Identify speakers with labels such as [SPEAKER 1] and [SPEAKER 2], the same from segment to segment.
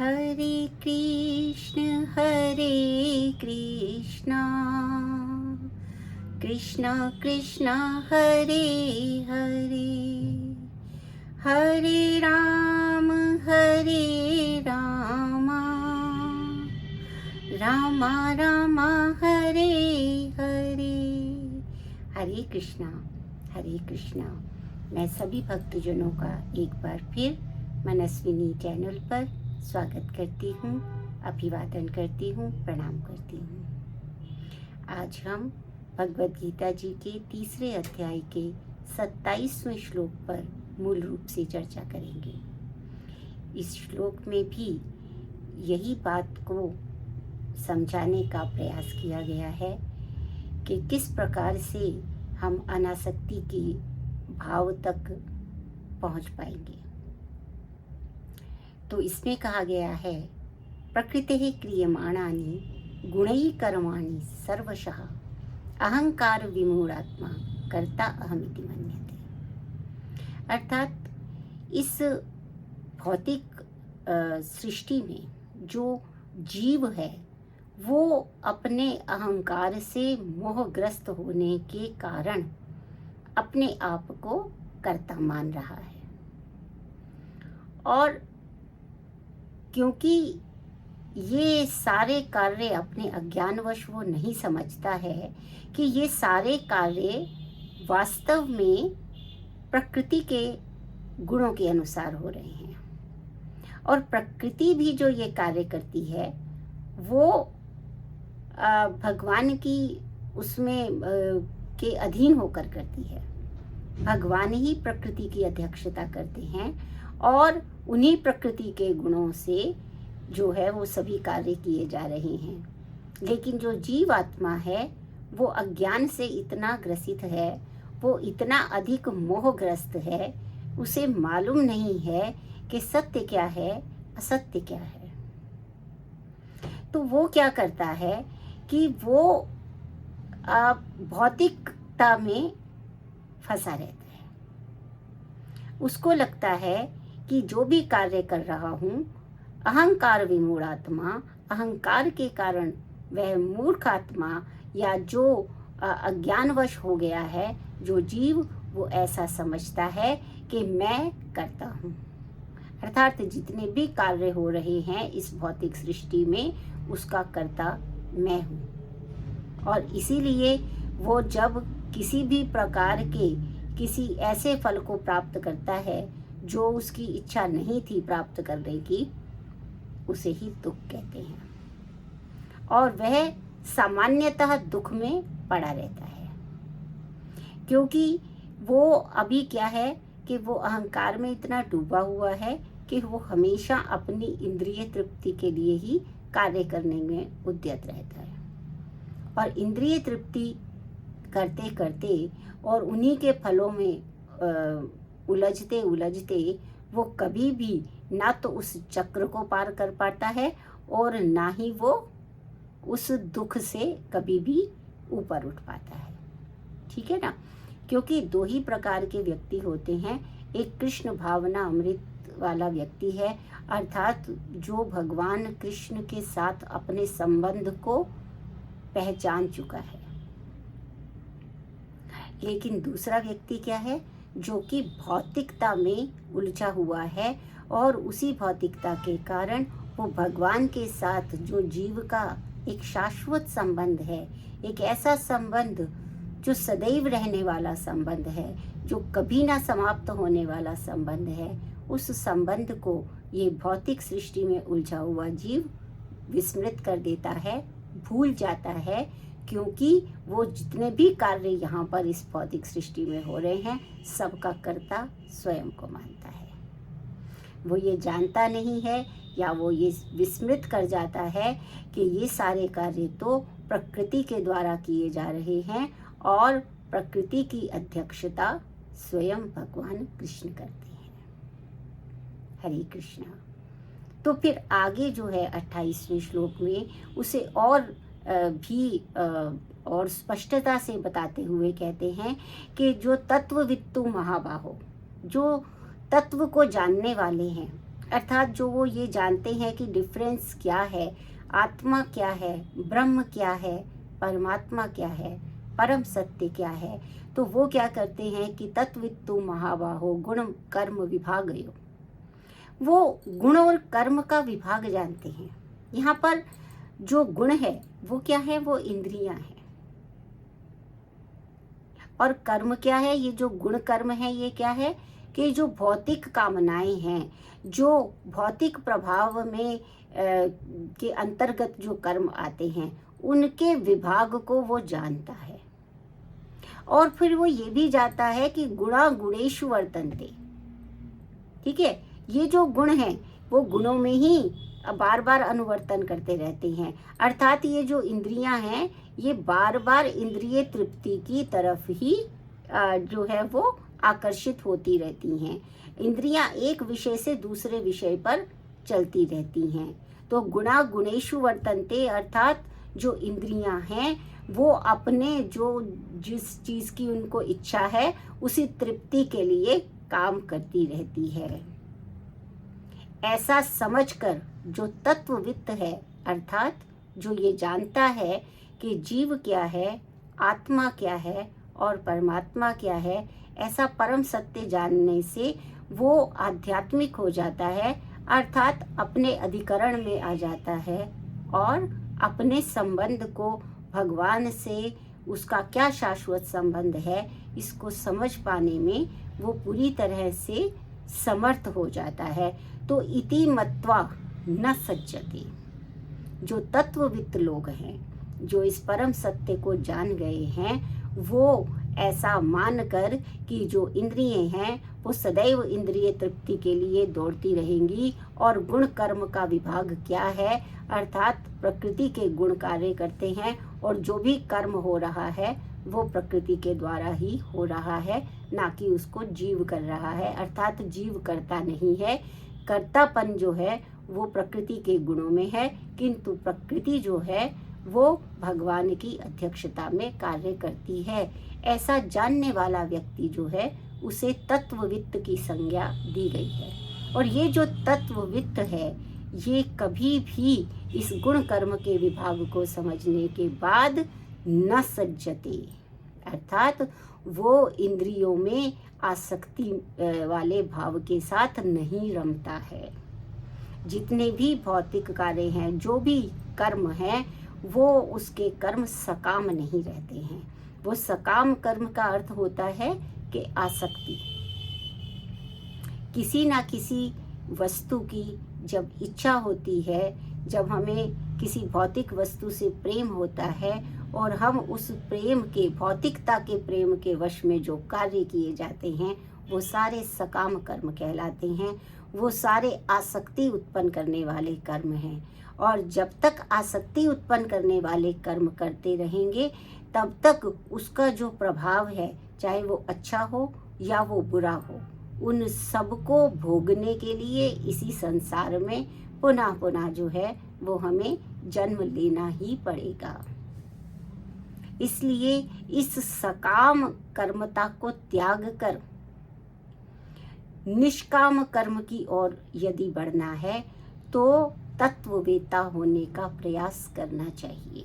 [SPEAKER 1] हरे कृष्ण कृष्ण कृष्ण हरे हरे, हरे राम राम राम हरे हरे। हरे कृष्णा। मैं सभी भक्तजनों का एक बार फिर मनस्विनी चैनल पर स्वागत करती हूँ, अभिवादन करती हूँ, प्रणाम करती हूँ। आज हम भगवद गीता जी के तीसरे अध्याय के 27वें श्लोक पर मूल रूप से चर्चा करेंगे। इस श्लोक में भी यही बात को समझाने का प्रयास किया गया है कि किस प्रकार से हम अनासक्ति के भाव तक पहुंच पाएंगे। तो इसमें कहा गया है, प्रकृतिः क्रियमाणानि गुणैः कर्माणि सर्वशः अहंकार विमूढ़ात्मा कर्ता अहमिति मन्यते। अर्थात इस भौतिक सृष्टि में जो जीव है वो अपने अहंकार से मोहग्रस्त होने के कारण अपने आप को कर्ता मान रहा है, और क्योंकि ये सारे कार्य अपने अज्ञानवश वो नहीं समझता है कि ये सारे कार्य वास्तव में प्रकृति के गुणों के अनुसार हो रहे हैं, और प्रकृति भी जो ये कार्य करती है वो भगवान की उसमें के अधीन होकर करती है। भगवान ही प्रकृति की अध्यक्षता करते हैं और उन्हीं प्रकृति के गुणों से जो है वो सभी कार्य किए जा रहे हैं। लेकिन जो जीवात्मा है वो अज्ञान से इतना ग्रसित है, वो इतना अधिक मोहग्रस्त है, उसे मालूम नहीं है कि सत्य क्या है, असत्य क्या है। तो वो क्या करता है कि वो भौतिकता में फंसा रहता है। उसको लगता है कि जो भी कार्य कर रहा हूँ, अहंकार विमूढ़ात्मा, अहंकार के कारण वह मूर्ख आत्मा या जो अज्ञानवश हो गया है, जो जीव, वो ऐसा समझता है कि मैं करता हूँ। अर्थात जितने भी कार्य हो रहे हैं इस भौतिक सृष्टि में, उसका कर्ता मैं हूँ। और इसीलिए वो जब किसी भी प्रकार के किसी ऐसे फल को प्राप्त करता है जो उसकी इच्छा नहीं थी प्राप्त करने की, उसे ही दुख कहते हैं, और वह सामान्यतः दुख में पड़ा रहता है। क्योंकि वो अभी क्या है कि वो अहंकार में इतना डूबा हुआ है कि वो हमेशा अपनी इंद्रिय तृप्ति के लिए ही कार्य करने में उद्यत रहता है, और इंद्रिय तृप्ति करते करते और उन्हीं के फलों में उलझते उलझते वो कभी भी ना तो उस चक्र को पार कर पाता है और ना ही वो उस दुख से कभी भी ऊपर उठ पाता है। ठीक है ना? क्योंकि दो ही प्रकार के व्यक्ति होते हैं। एक कृष्ण भावना अमृत वाला व्यक्ति है, अर्थात जो भगवान कृष्ण के साथ अपने संबंध को पहचान चुका है। लेकिन दूसरा व्यक्ति क्या है, जो कि भौतिकता में उलझा हुआ है, और उसी भौतिकता के कारण वो भगवान के साथ जो जीव का एक शाश्वत संबंध है, एक ऐसा संबंध जो सदैव रहने वाला संबंध है, जो कभी ना समाप्त होने वाला संबंध है, उस संबंध को ये भौतिक सृष्टि में उलझा हुआ जीव विस्मृत कर देता है, भूल जाता है। क्योंकि वो जितने भी कार्य यहाँ पर इस भौतिक सृष्टि में हो रहे हैं, सबका कर्ता स्वयं को मानता है। वो ये जानता नहीं है, या वो ये विस्मृत कर जाता है कि ये सारे कार्य तो प्रकृति के द्वारा किए जा रहे हैं, और प्रकृति की अध्यक्षता स्वयं भगवान कृष्ण करते हैं। हरे कृष्णा। तो फिर आगे जो है 28वें श्लोक में उसे और भी और स्पष्टता से बताते हुए कहते हैं कि जो तत्ववित्तु महाबाहो, जो तत्व को जानने वाले हैं, अर्थात जो वो ये जानते हैं कि डिफरेंस क्या है, आत्मा क्या है, ब्रह्म क्या है, परमात्मा क्या है, परम सत्य क्या है, तो वो क्या करते हैं कि तत्वित्तु महाबाहो गुण कर्म विभागयो, वो गुण और कर्म का विभाग जानते हैं। यहाँ पर जो गुण है वो क्या है, वो इंद्रियां हैं, और कर्म क्या है, ये जो गुण कर्म है ये क्या है कि जो भौतिक कामनाएं हैं, जो भौतिक प्रभाव में के अंतर्गत जो कर्म आते हैं, उनके विभाग को वो जानता है। और फिर वो ये भी जानता है कि गुणा गुणेषु वर्तन्ते, ठीक है, ये जो गुण हैं वो गुणों में ही बार बार अनुवर्तन करते रहते हैं। अर्थात ये जो इंद्रियां हैं ये बार बार इंद्रिय तृप्ति की तरफ ही जो है वो आकर्षित होती रहती हैं। इंद्रियां एक विषय से दूसरे विषय पर चलती रहती हैं। तो गुणा गुणेषु वर्तन्ते, अर्थात जो इंद्रियां हैं वो अपने जो जिस चीज की उनको इच्छा है उसी तृप्ति के लिए काम करती रहती है। ऐसा समझकर जो तत्ववित्त है, अर्थात जो ये जानता है कि जीव क्या है, आत्मा क्या है और परमात्मा क्या है, ऐसा परम सत्य जानने से वो आध्यात्मिक हो जाता है, अर्थात अपने अधिकरण में आ जाता है और अपने संबंध को भगवान से, उसका क्या शाश्वत संबंध है, इसको समझ पाने में वो पूरी तरह से समर्थ हो जाता है। तो इति मत्वा न सज्जते, जो तत्ववित्त लोग हैं, जो इस परम सत्य को जान गए हैं, वो ऐसा मानकर कि जो इंद्रियां हैं वो सदैव इंद्रिय तृप्ति के लिए दौड़ती रहेंगी और गुण कर्म का विभाग क्या है, अर्थात प्रकृति के गुण कार्य करते हैं और जो भी कर्म हो रहा है वो प्रकृति के द्वारा ही हो रहा है, ना कि उसको जीव कर रहा है। अर्थात जीव करता नहीं है, कर्तापन जो है वो प्रकृति के गुणों में है, किंतु प्रकृति जो है वो भगवान की अध्यक्षता में कार्य करती है। ऐसा जानने वाला व्यक्ति जो है उसे तत्ववित्त की संज्ञा दी गई है। और ये जो तत्ववित्त है ये कभी भी इस गुण कर्म के विभाग को समझने के बाद न सज्जते, अर्थात वो इंद्रियों में आसक्ति वाले भाव के साथ नहीं रमता है। जितने भी भौतिक कार्य हैं, जो भी कर्म हैं, वो उसके कर्म सकाम नहीं रहते हैं। वो सकाम कर्म का अर्थ होता है कि आसक्ति, किसी ना किसी वस्तु की जब इच्छा होती है, जब हमें किसी भौतिक वस्तु से प्रेम होता है और हम उस प्रेम के, भौतिकता के प्रेम के वश में जो कार्य किए जाते हैं वो सारे सकाम कर्म कहलाते हैं। वो सारे आसक्ति उत्पन्न करने वाले कर्म हैं। और जब तक आसक्ति उत्पन्न करने वाले कर्म करते रहेंगे तब तक उसका जो प्रभाव है, चाहे वो अच्छा हो या वो बुरा हो, उन सबको भोगने के लिए इसी संसार में पुनः पुनः जो है वो हमें जन्म लेना ही पड़ेगा। इसलिए इस सकाम कर्मता को त्याग कर निष्काम कर्म की ओर यदि बढ़ना है तो तत्ववेता होने का प्रयास करना चाहिए,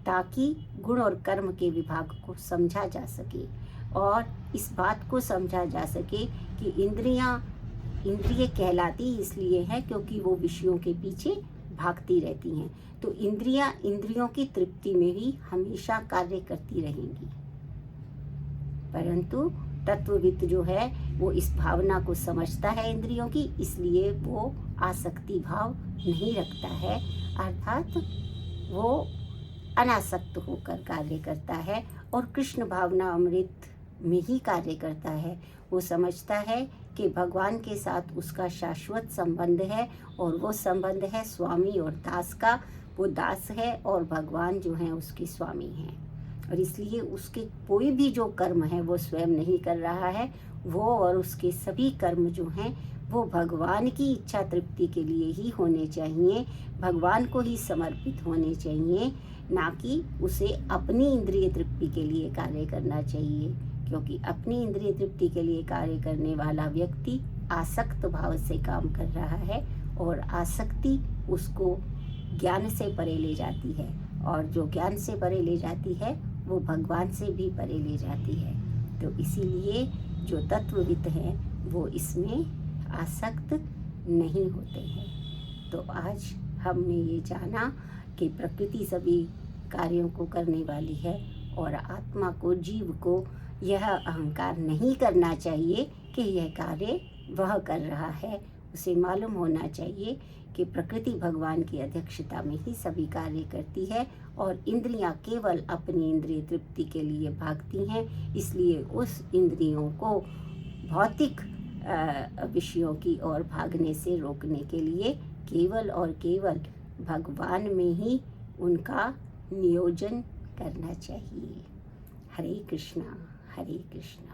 [SPEAKER 1] ताकि गुण और कर्म के विभाग को समझा जा सके और इस बात को समझा जा सके कि इंद्रिय कहलाती इसलिए है क्योंकि वो विषयों के पीछे भागती रहती हैं। तो इंद्रियों की तृप्ति में ही हमेशा कार्य करती रहेंगी, परंतु तत्ववित्त जो है वो इस भावना को समझता है इंद्रियों की, इसलिए वो आसक्ति भाव नहीं रखता है, अर्थात वो अनासक्त होकर कार्य करता है और कृष्ण भावना अमृत में ही कार्य करता है। वो समझता है कि भगवान के साथ उसका शाश्वत संबंध है और वो संबंध है स्वामी और दास का। वो दास है और भगवान जो है उसके स्वामी हैं, और इसलिए उसके कोई भी जो कर्म है वो स्वयं नहीं कर रहा है, वो और उसके सभी कर्म जो हैं वो भगवान की इच्छा तृप्ति के लिए ही होने चाहिए, भगवान को ही समर्पित होने चाहिए, ना कि उसे अपनी इंद्रिय तृप्ति के लिए कार्य करना चाहिए। क्योंकि अपनी इंद्रिय तृप्ति के लिए कार्य करने वाला व्यक्ति आसक्त भाव से काम कर रहा है, और आसक्ति उसको ज्ञान से परे ले जाती है, और जो ज्ञान से परे ले जाती है वो भगवान से भी परे ले जाती है। तो इसीलिए जो तत्वविद हैं वो इसमें आसक्त नहीं होते हैं। तो आज हमने ये जाना कि प्रकृति सभी कार्यों को करने वाली है, और आत्मा को, जीव को यह अहंकार नहीं करना चाहिए कि यह कार्य वह कर रहा है। उसे मालूम होना चाहिए कि प्रकृति भगवान की अध्यक्षता में ही सभी कार्य करती है, और इंद्रियां केवल अपनी इंद्रिय तृप्ति के लिए भागती हैं। इसलिए उस इंद्रियों को भौतिक विषयों की ओर भागने से रोकने के लिए केवल और केवल भगवान में ही उनका नियोजन करना चाहिए। हरे कृष्णा, हरे कृष्णा।